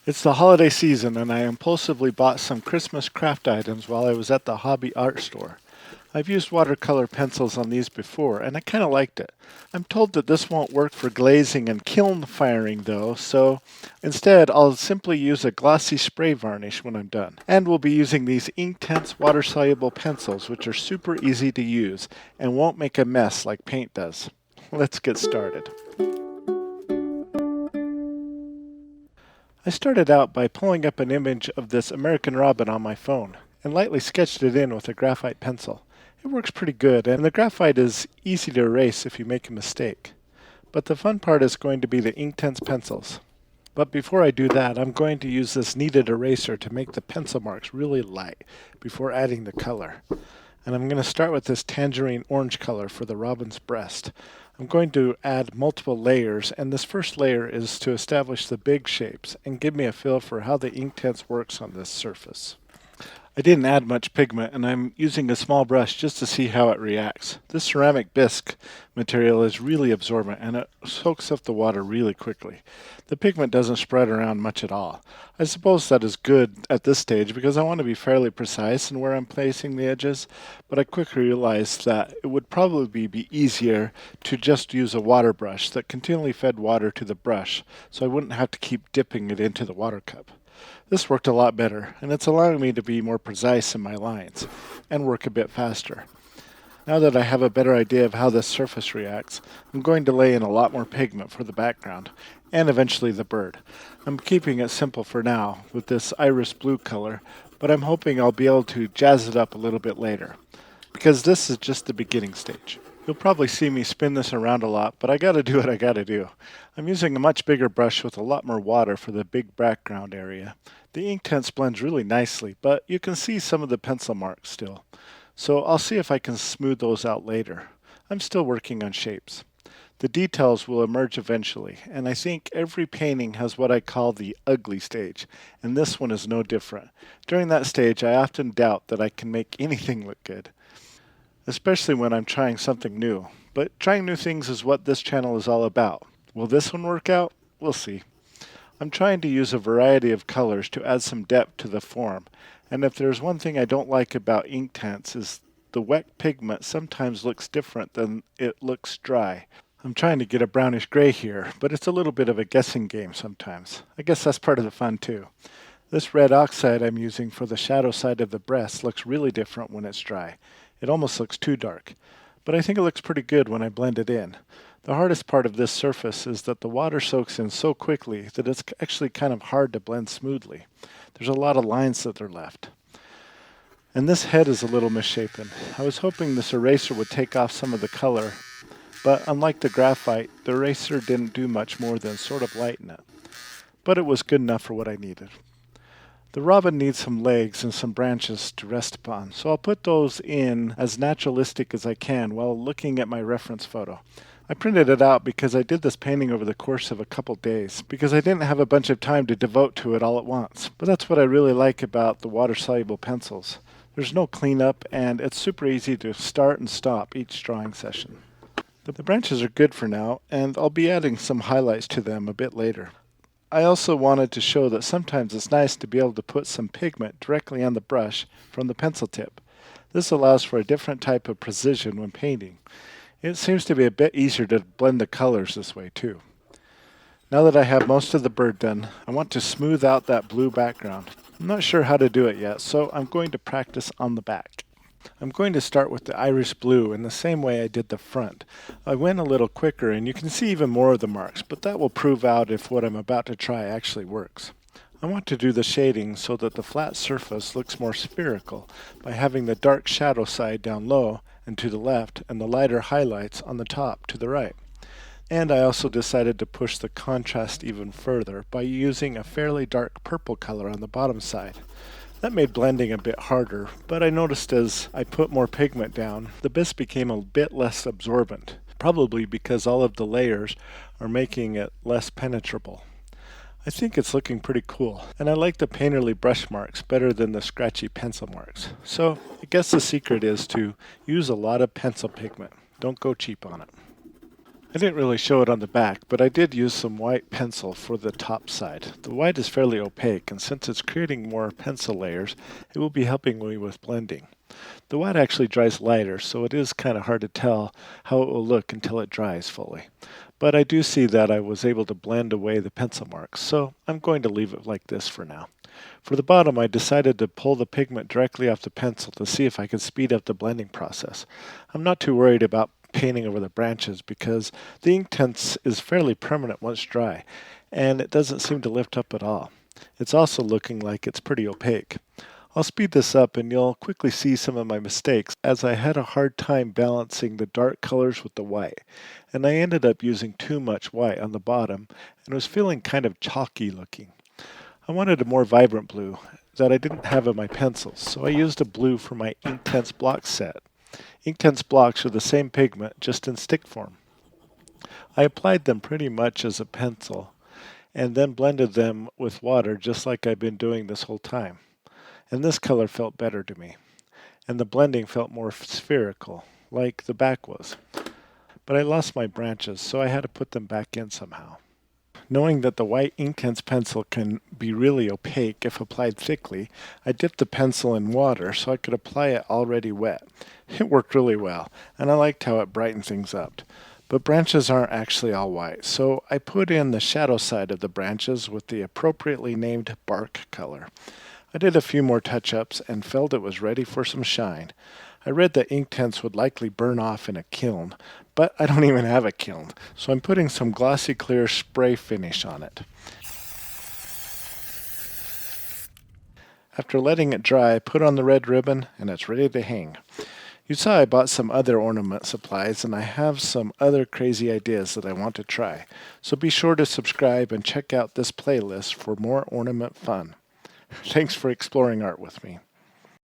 It's the holiday season, and I impulsively bought some Christmas craft items while I was at the hobby art store. I've used watercolor pencils on these before, and I kind of liked it. I'm told that this won't work for glazing and kiln firing though, so instead I'll simply use a glossy spray varnish when I'm done. And we'll be using these Inktense water-soluble pencils, which are super easy to use and won't make a mess like paint does. Let's get started. I started out by pulling up an image of this American robin on my phone and lightly sketched it in with a graphite pencil. It works pretty good, and the graphite is easy to erase if you make a mistake. But the fun part is going to be the Inktense pencils. But before I do that, I'm going to use this kneaded eraser to make the pencil marks really light before adding the color. And I'm going to start with this tangerine orange color for the robin's breast. I'm going to add multiple layers, and this first layer is to establish the big shapes and give me a feel for how the Inktense works on this surface. I didn't add much pigment, and I'm using a small brush just to see how it reacts. This ceramic bisque material is really absorbent, and it soaks up the water really quickly. The pigment doesn't spread around much at all. I suppose that is good at this stage because I want to be fairly precise in where I'm placing the edges, but I quickly realized that it would probably be easier to just use a water brush that continually fed water to the brush, so I wouldn't have to keep dipping it into the water cup. This worked a lot better, and it's allowing me to be more precise in my lines and work a bit faster. Now that I have a better idea of how this surface reacts, I'm going to lay in a lot more pigment for the background and eventually the bird. I'm keeping it simple for now with this iris blue color, but I'm hoping I'll be able to jazz it up a little bit later, because this is just the beginning stage. You'll probably see me spin this around a lot, but I gotta do what I gotta do. I'm using a much bigger brush with a lot more water for the big background area. The Inktense blends really nicely, but you can see some of the pencil marks still. So I'll see if I can smooth those out later. I'm still working on shapes. The details will emerge eventually, and I think every painting has what I call the ugly stage, and this one is no different. During that stage, I often doubt that I can make anything look good, especially when I'm trying something new. But trying new things is what this channel is all about. Will this one work out? We'll see. I'm trying to use a variety of colors to add some depth to the form, and if there's one thing I don't like about Inktense is the wet pigment sometimes looks different than it looks dry. I'm trying to get a brownish gray here, but it's a little bit of a guessing game sometimes. I guess that's part of the fun too. This red oxide I'm using for the shadow side of the breast looks really different when it's dry. It almost looks too dark, but I think it looks pretty good when I blend it in. The hardest part of this surface is that the water soaks in so quickly that it's actually kind of hard to blend smoothly. There's a lot of lines that are left. And this head is a little misshapen. I was hoping this eraser would take off some of the color, but unlike the graphite, the eraser didn't do much more than sort of lighten it. But it was good enough for what I needed. The robin needs some legs and some branches to rest upon, so I'll put those in as naturalistic as I can while looking at my reference photo. I printed it out because I did this painting over the course of a couple days, because I didn't have a bunch of time to devote to it all at once. But that's what I really like about the water-soluble pencils. There's no cleanup, and it's super easy to start and stop each drawing session. The branches are good for now, and I'll be adding some highlights to them a bit later. I also wanted to show that sometimes it's nice to be able to put some pigment directly on the brush from the pencil tip. This allows for a different type of precision when painting. It seems to be a bit easier to blend the colors this way too. Now that I have most of the bird done, I want to smooth out that blue background. I'm not sure how to do it yet, so I'm going to practice on the back. I'm going to start with the iris blue in the same way I did the front. I went a little quicker and you can see even more of the marks, but that will prove out if what I'm about to try actually works. I want to do the shading so that the flat surface looks more spherical by having the dark shadow side down low and to the left and the lighter highlights on the top to the right. And I also decided to push the contrast even further by using a fairly dark purple color on the bottom side. That made blending a bit harder, but I noticed as I put more pigment down, the bisque became a bit less absorbent, probably because all of the layers are making it less penetrable. I think it's looking pretty cool, and I like the painterly brush marks better than the scratchy pencil marks. So I guess the secret is to use a lot of pencil pigment. Don't go cheap on it. I didn't really show it on the back, but I did use some white pencil for the top side. The white is fairly opaque, and since it's creating more pencil layers, it will be helping me with blending. The white actually dries lighter, so it is kind of hard to tell how it will look until it dries fully. But I do see that I was able to blend away the pencil marks, so I'm going to leave it like this for now. For the bottom, I decided to pull the pigment directly off the pencil to see if I could speed up the blending process. I'm not too worried about painting over the branches because the Inktense is fairly permanent once dry, and it doesn't seem to lift up at all. It's also looking like it's pretty opaque. I'll speed this up and you'll quickly see some of my mistakes as I had a hard time balancing the dark colors with the white, and I ended up using too much white on the bottom and was feeling kind of chalky looking. I wanted a more vibrant blue that I didn't have in my pencils, so I used a blue for my Inktense block set. Inktense blocks are the same pigment, just in stick form. I applied them pretty much as a pencil, and then blended them with water just like I've been doing this whole time. And this color felt better to me, and the blending felt more spherical, like the back was. But I lost my branches, so I had to put them back in somehow. Knowing that the white Inktense pencil can be really opaque if applied thickly, I dipped the pencil in water so I could apply it already wet. It worked really well, and I liked how it brightened things up. But branches aren't actually all white, so I put in the shadow side of the branches with the appropriately named bark color. I did a few more touch-ups and felt it was ready for some shine. I read that Inktense would likely burn off in a kiln, but I don't even have a kiln, so I'm putting some glossy clear spray finish on it. After letting it dry, I put on the red ribbon and it's ready to hang. You saw I bought some other ornament supplies and I have some other crazy ideas that I want to try, so be sure to subscribe and check out this playlist for more ornament fun. Thanks for exploring art with me.